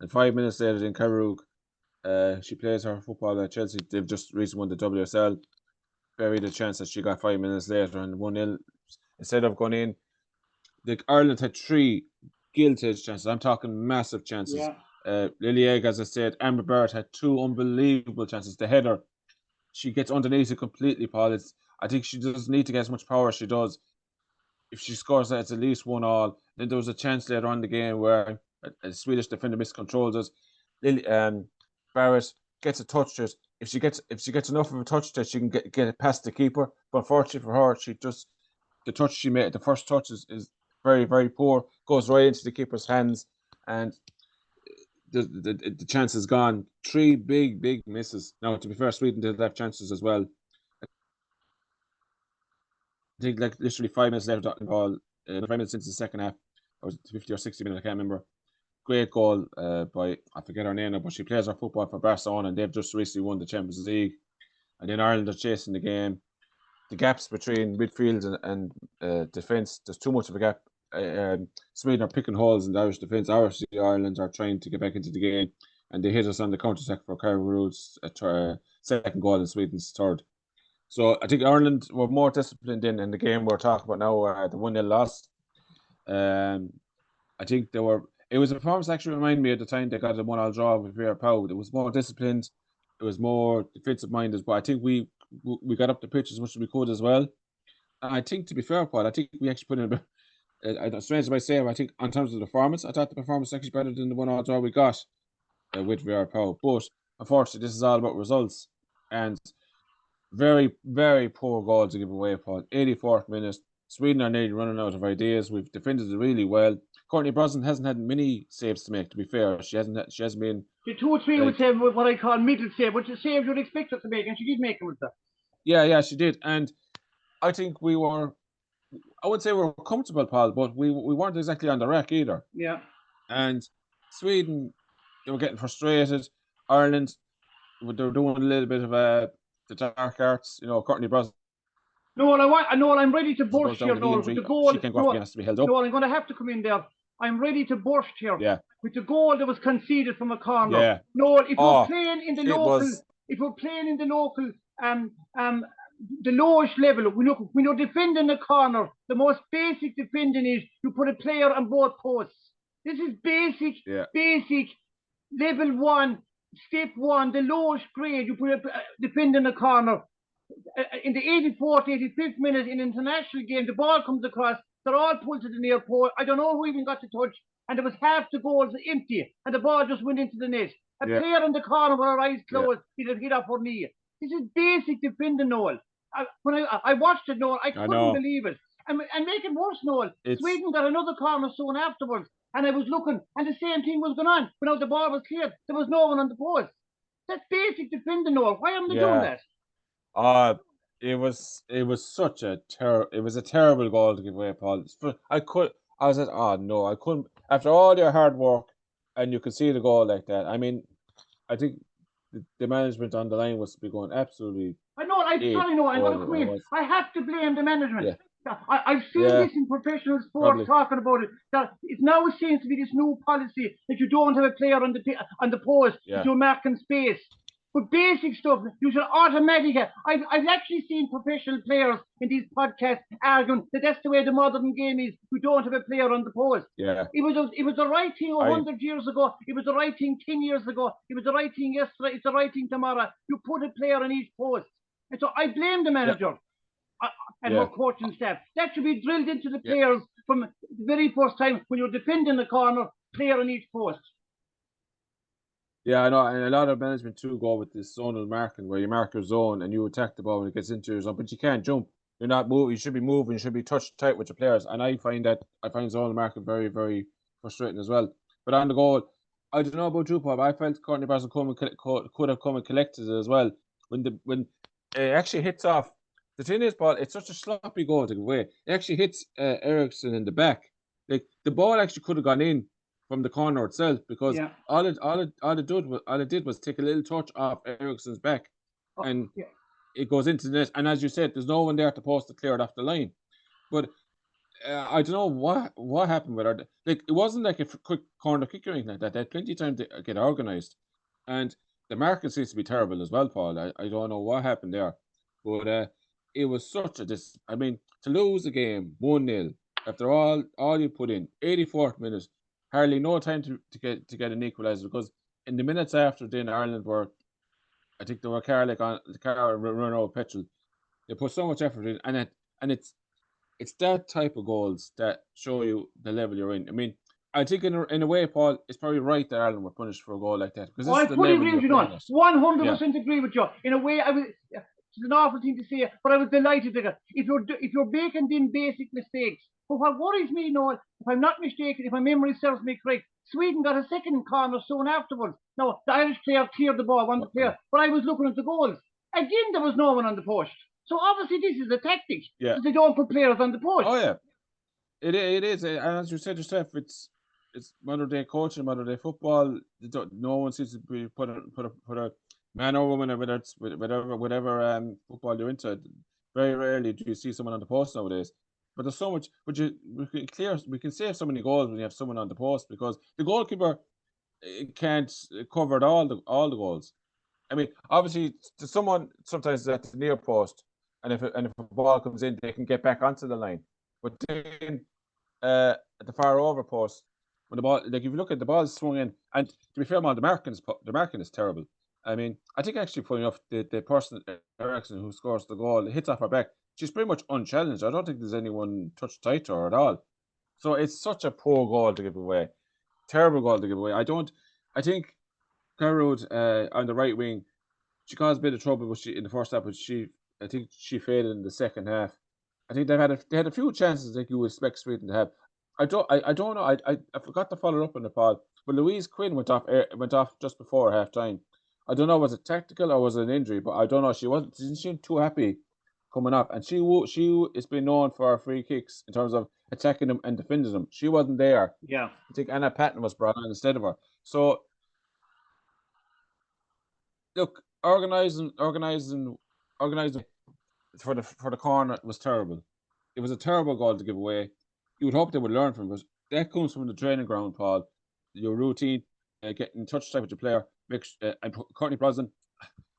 And 5 minutes later, in Carroog, she plays her football at Chelsea. They've just recently won the WSL. Buried the chance that she got 5 minutes later and 1-0. Instead of going in, Ireland had 3 gilt-edged chances. I'm talking massive chances. Lily Egg, as I said, Amber Barrett had 2 unbelievable chances. The header, she gets underneath it completely, Paul. I think she doesn't need to get as much power as she does. If she scores that, it's at least 1-1. Then there was a chance later on in the game where a Swedish defender miscontrols us. Barrett gets a touch to it. If she gets enough of a touch to it, she can get it past the keeper. But unfortunately for her, the touch she made, the first touch is very, very poor. Goes right into the keeper's hands, and the chance is gone. 3 big misses. Now, to be fair, Sweden did have chances as well. I think like literally 5 minutes left on the ball, 5 minutes into the second half, or 50 or 60 minutes, I can't remember. Great goal by, I forget her name now, but she plays her football for Barcelona, and they've just recently won the Champions League. And then Ireland are chasing the game. The gaps between midfield and defence, there's too much of a gap. Sweden are picking holes in the Irish defence. Ireland are trying to get back into the game, and they hit us on the counter-attack for Carroll's second goal and Sweden's third. So I think Ireland were more disciplined in the game we're talking about now, the 1-0 loss. I think it was a performance that actually reminded me of the time they got a 1-1 draw with Vera Pauw. It was more disciplined, it was more defensive minded, but I think we got up the pitch as much as we could as well. And I think, to be fair, Paul, I think we actually put in a bit, strange as I say, I think in terms of the performance, I thought the performance was actually better than the 1-1 draw we got with Vera Pauw. But unfortunately, this is all about results. And very, very poor goal to give away, Paul. 84th minute. Sweden are nearly running out of ideas. We've defended it really well. Courtney Brosnan hasn't had many saves to make, to be fair. She hasn't been... The 2 or 3 would say what I call middle save, which is saves you'd expect her to make, and she did make them with that. Yeah, she did. And I think we were... I wouldn't say we were comfortable, Paul, but we weren't exactly on the rack either. Yeah. And Sweden, they were getting frustrated. Ireland, they were doing a little bit of the dark arts, Courtney Brosnan. No, I'm ready to burst here. No, with the goal. She can go off, has to be held up. No, I'm going to have to come in there. I'm ready to burst here. Yeah. With the goal that was conceded from a corner. Yeah. No, if we're playing in the local, the lowest level, we know defending the corner. The most basic defending is you put a player on both posts. This is basic level 1, step 1, the lowest grade. You put a defending the corner. In the 84th, 85th minute in an international game, the ball comes across, they're all pulled to the near post. I don't know who even got the touch, and there was half the goals empty, and the ball just went into the net. A player in the corner with her eyes closed, he'd have hit off her knee. This is basic defending, Noel. When I watched it, Noel, I couldn't believe it. And make it worse, Noel, Sweden got another corner soon afterwards, and I was looking, and the same thing was going on. When the ball was cleared, there was no one on the post. That's basic defending, Noel. Why haven't they done that? It was a terrible goal to give away, Paul. I was like, oh no, I couldn't. After all your hard work, and you could see the goal like that. I mean, I think the management on the line was to be going absolutely. I'm going to come in. I have to blame the management. Yeah. I've seen this in professional sports talking about it. That it now seems to be this new policy that you don't have a player on the post, you're marking space. But basic stuff, you should automatically. I've actually seen professional players in these podcasts arguing that that's the way the modern game is. You don't have a player on the post. Yeah. It was the right thing 100 years ago. It was the right thing 10 years ago. It was the right thing yesterday. It's the right thing tomorrow. You put a player on each post. And so I blame the manager and her coaching staff. That should be drilled into the players from the very first time when you're defending the corner, player on each post. Yeah, I know, and a lot of management too go with this zonal marking, where you mark your zone and you attack the ball when it gets into your zone, but you can't jump. You're not moving. You should be moving. You should be touched tight with your players, and I find zonal marking very, very frustrating as well. But on the goal, I don't know about you, Paul, but I felt Courtney Brosnan could have come and collected it as well when it actually hits off. The thing is, Paul, it's such a sloppy goal to give away. It actually hits Eriksson in the back. Like the ball actually could have gone in from the corner itself, because all it did was take a little touch off Eriksson's back, and it goes into the net. And as you said, there's no one there to post to clear it off the line. But I don't know what happened with her. Like it wasn't like a quick corner kick or anything like that. They had plenty of time to get organised, and the market seems to be terrible as well, Paul. I don't know what happened there, but it was such a I mean, to lose the game 1-0 after all you put in 84th minute, hardly no time to get an equaliser because in the minutes after then Ireland were, I think they were the car run out of petrol. They put so much effort in, and it's that type of goals that show you the level you're in. I mean, I think in a way, Paul, it's probably right that Ireland were punished for a goal like that because this I is the fully level agree you're with you, playing Don. at. 100% agree with you. In a way, it's an awful thing to say, but I was delighted with it. If you're making them basic mistakes, but what worries me, Noel, if I'm not mistaken, if my memory serves me correct, Sweden got a second corner soon afterwards. Now, the Irish player cleared the ball, one player, but I was looking at the goals. Again, there was no one on the post. So obviously, this is a tactic. Yeah. They don't put players on the post. Oh yeah, it is. And as you said yourself, it's modern day coaching, modern day football. No one seems to be put a man or woman, or whether it's whatever football you're into. Very rarely do you see someone on the post nowadays. But there's so much. But we can save so many goals when you have someone on the post because the goalkeeper can't cover all the goals. I mean, obviously, to someone sometimes at the near post, and if a ball comes in, they can get back onto the line. But then at the far over post, when the ball, like if you look at the ball swung in, and to be fair, man, the marking is terrible. I mean, I think actually, funny enough, the person Ericsson who scores the goal hits off her back. She's pretty much unchallenged. I don't think there's anyone touched tight to her at all. So it's such a poor goal to give away, terrible goal to give away. I think Carroll on the right wing, she caused a bit of trouble, but in the first half, but I think she faded in the second half. I think they had a few chances that you would expect Sweden to have. I don't know. I forgot to follow up on the Paul, but Louise Quinn went off just before half time. I don't know was it tactical or was it an injury, but I don't know. She didn't seem too happy coming up, and she has been known for her free kicks in terms of attacking them and defending them. She wasn't there. Yeah. I think Anna Patton was brought on instead of her. So look, organizing for the corner was terrible. It was a terrible goal to give away. You would hope they would learn from it. That comes from the training ground, Paul. Your routine, getting in touch with your player. And Courtney Brosnan,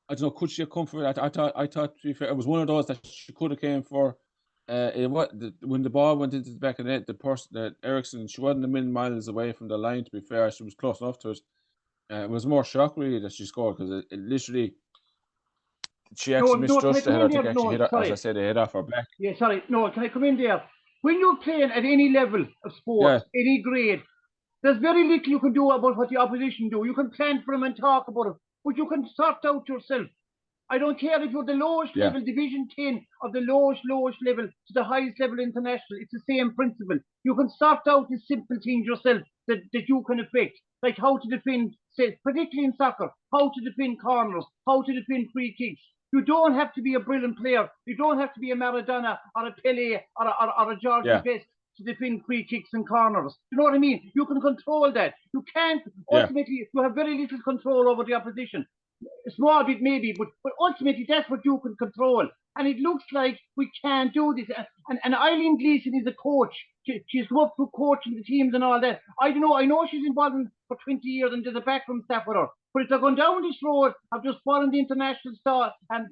I don't know, could she have come for it? I thought to be fair, it was one of those that she could have came for. When the ball went into the back of the net, the person that Ericsson, she wasn't a million miles away from the line. To be fair, she was close enough to it. It was more shock really that she scored because it literally she actually Can I misjudged the come header. in I think there? actually No, hit her, as I sorry. said, it hit off her back. Yeah, sorry. No, can I come in there? When you're playing at any level of Yeah, sports, any grade, there's very little you can do about what the opposition do. You can plan for them and talk about it, but you can sort out yourself. I don't care if you're the lowest yeah, level, Division 10 of the lowest level to the highest level international. It's the same principle. You can sort out the simple things yourself that you can affect, like how to defend, say, particularly in soccer, how to defend corners, how to defend free kicks. You don't have to be a brilliant player. You don't have to be a Maradona or a Pele or a Georgie yeah, Best to defend free kicks and corners. You know what I mean? You can control that. You can't, yeah, ultimately, you have very little control over the opposition. A small bit maybe, but ultimately that's what you can control. And it looks like we can't do this. And Eileen Gleeson is a coach. She's come up through coaching the teams and all that. I don't know. I know she's involved in for 20 years and there's a backroom staff with her. But if they're going down this road of just following the international style and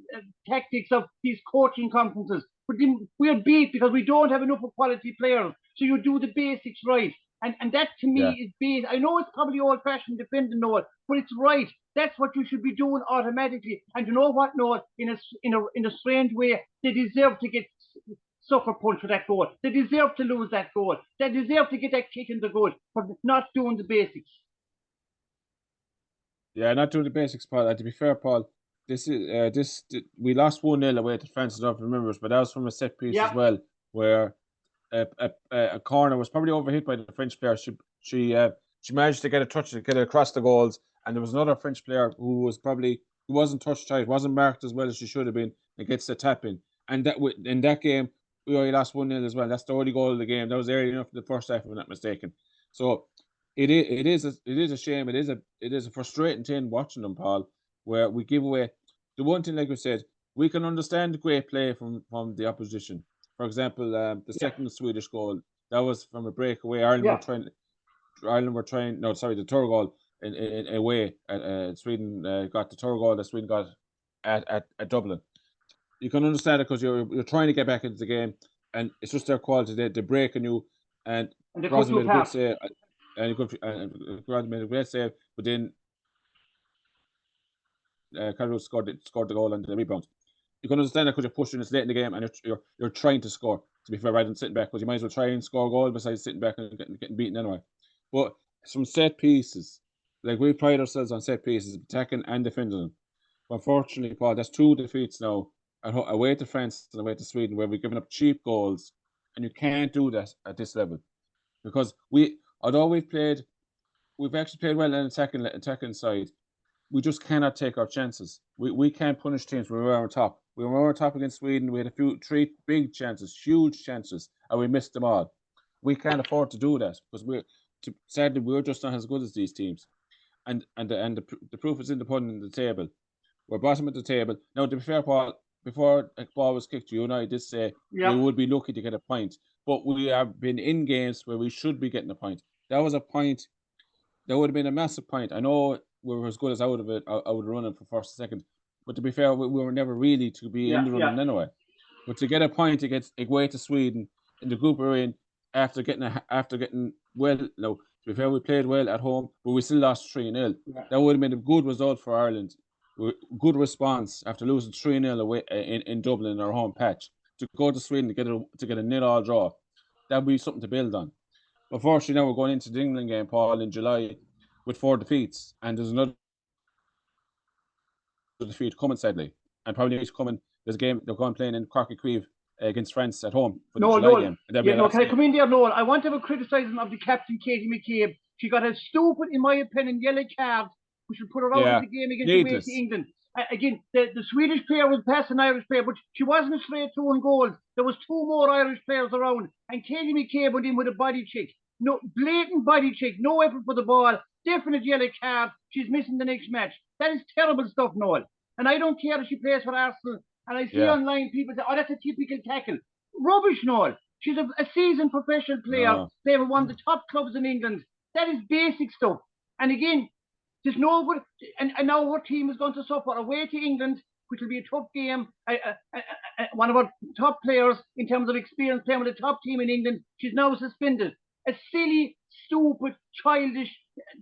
tactics of these coaching conferences, but then we're beat because we don't have enough of quality players. So you do the basics right. And that to me yeah, is base. I know it's probably old fashioned defending Noel, but it's right. That's what you should be doing automatically. And you know what, Noel? In a strange way, they deserve to get sucker punch for that goal. They deserve to lose that goal. They deserve to get that kick in the goal for not doing the basics. yeah. Not doing the basics, Paul. To be fair, Paul, we lost 1-0 away to France. I don't remember, but that was from a set piece Yeah. as well, where a corner was probably overhit by the French player. She managed to get a touch to get it across the goals, and there was another French player who wasn't touched tight, wasn't marked as well as she should have been. It gets the tap in, and in that game we only lost 1-0 as well. That's the only goal of the game. That was early enough in the first half, if I'm not mistaken. So it is a shame. It is a frustrating thing watching them, Paul, where we give away the one thing, like we said, we can understand great play from the opposition. For example, the second Swedish goal, that was from a breakaway. Ireland were trying. No, sorry, the third goal in away. Sweden got the third goal that Sweden got at Dublin. You can understand it because you're trying to get back into the game, and it's just their quality. They break on you, and Crosby made a good save, and Crosby made a great save, but then Carroll scored the goal and the rebound. You can understand that because you're pushing, it's late in the game, and you're trying to score. To be fair, rather than sitting back, because you might as well try and score a goal besides sitting back and getting beaten anyway. But some set pieces, like we pride ourselves on set pieces, attacking and defending them. But unfortunately, Paul, that's 2 defeats now, away to France and away to Sweden, where we've given up cheap goals, and you can't do that at this level, because although we've actually played well in attacking side, we just cannot take our chances. We can't punish teams when we're on top. We were on top against Sweden. We had 3 big chances, huge chances, and we missed them all. We can't afford to do that because sadly we're just not as good as these teams. And the proof is in the pudding in the table. We're bottom of the table. Now, to be fair, Paul, before a ball was kicked, you and I did say we would be lucky to get a point. But we have been in games where we should be getting a point. That was a point. That would have been a massive point. I know we were as good as out of running for first and second. But to be fair, we were never really to be in the running anyway. But to get a point against away to Sweden in the group we're in, after getting well, no, to be fair, we played well at home, but we still lost 3-0. That would have been a good result for Ireland. Good response after losing 3-0 away in Dublin in our home patch. To go to Sweden to get a 0-0 draw, that would be something to build on. Unfortunately, now we're going into the England game, Paul, in July with 4 defeats, and there's another defeat coming, sadly, and probably it's coming. There's a game they're going playing in Cork Creeve against France at home for the July game. Can I come in there, Noel? I want to have a criticism of the captain, Katie McCabe. She got a stupid, in my opinion, yellow card, which will put her out of the game against England. Again, the Swedish player was past an Irish player, but she wasn't straight throwing goals. There was 2 more Irish players around, and Katie McCabe went in with a body check. No, blatant body check, no effort for the ball, definite yellow card. She's missing the next match. That is terrible stuff, Noel. And I don't care if she plays for Arsenal. And I see online people say, oh, that's a typical tackle. Rubbish, Noel. She's a seasoned professional player, playing for one of the top clubs in England. That is basic stuff. And again, there's no good. And now our team is going to suffer away to England, which will be a tough game. One of our top players, in terms of experience, playing with the top team in England, she's now suspended. A silly, stupid, childish,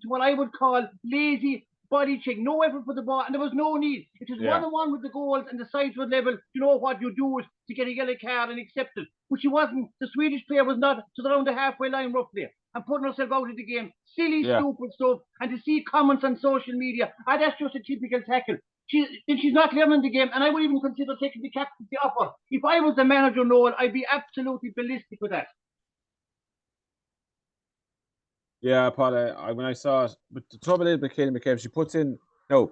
what I would call lazy body check, no effort for the ball, and there was no need. It was 1-on-1 with the goals and the sides were level. You know what you do is to get a yellow card and accept it. But she wasn't. The Swedish player was not to around the halfway line roughly and putting herself out of the game. Silly, stupid stuff. And to see comments on social media, that's just a typical tackle. She's not learning the game, and I would even consider taking the captaincy off her. If I was the manager, Noel, I'd be absolutely ballistic with that. Yeah, Paul, when I saw it, but the trouble is with Katie McCabe, she puts in, no,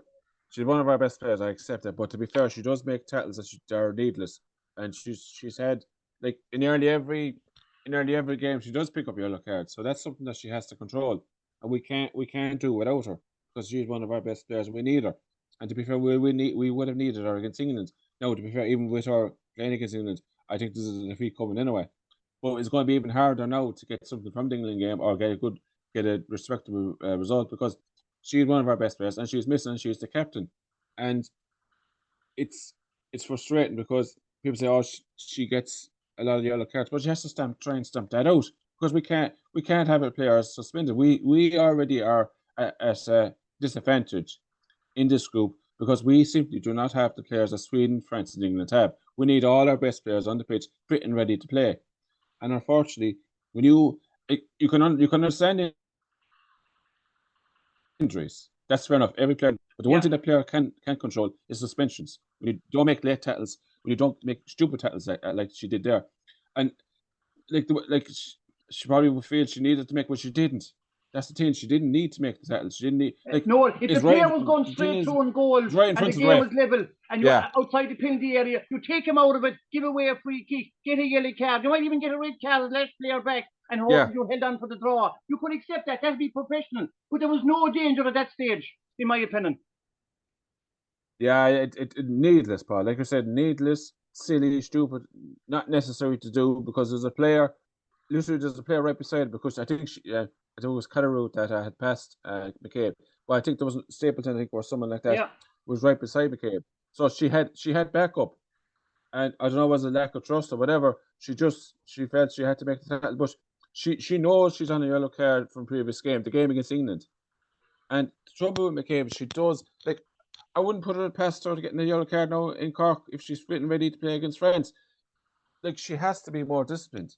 she's one of our best players, I accept it, but to be fair, she does make tackles that are needless, and she's had, like, in nearly every game, she does pick up yellow cards, so that's something that she has to control, and we can't do without her, because she's one of our best players, we need her, and to be fair, we would have needed her against England. Now, to be fair, even with her playing against England, I think this is a defeat coming anyway, but it's going to be even harder now to get something from the England game, or get a respectable result, because she's one of our best players and she's missing. She's the captain, and it's frustrating because people say, "Oh, she gets a lot of yellow cards," but she has to try and stamp that out, because we can't have a player suspended. We already are at a disadvantage in this group because we simply do not have the players that Sweden, France, and England have. We need all our best players on the pitch, fit and ready to play, and unfortunately, when you can understand injuries. That's fair enough. Every player, but the one thing that player can control is suspensions. When you don't make late tackles, when you don't make stupid tackles like she did there, and she probably would feel she needed to make, but she didn't. That's the thing. She didn't need to make the tackles. She didn't need. No, if the player was going straight through on goals and the game was level, and you're outside the penalty area, you take him out of it, give away a free kick, get a yellow card. You might even get a red card and let the player back, and hope you held on for the draw. You could accept that. That'd be professional. But there was no danger at that stage, in my opinion. Yeah, it needless, Paul. Like I said, needless. silly, stupid, not necessary to do because there's a player right beside her because I think I think it was Catteroot that had passed McCabe. Well, I think there was Stapleton, I think, or someone like that Yeah. was right beside McCabe. So she had backup, and I don't know, was it lack of trust or whatever. She felt she had to make the tackle, but she knows she's on a yellow card from previous game, the game against England. And the trouble with McCabe, she does like. I wouldn't put it past her to getting a yellow card now in Cork if she's fit and ready to play against France. Like, she has to be more disciplined.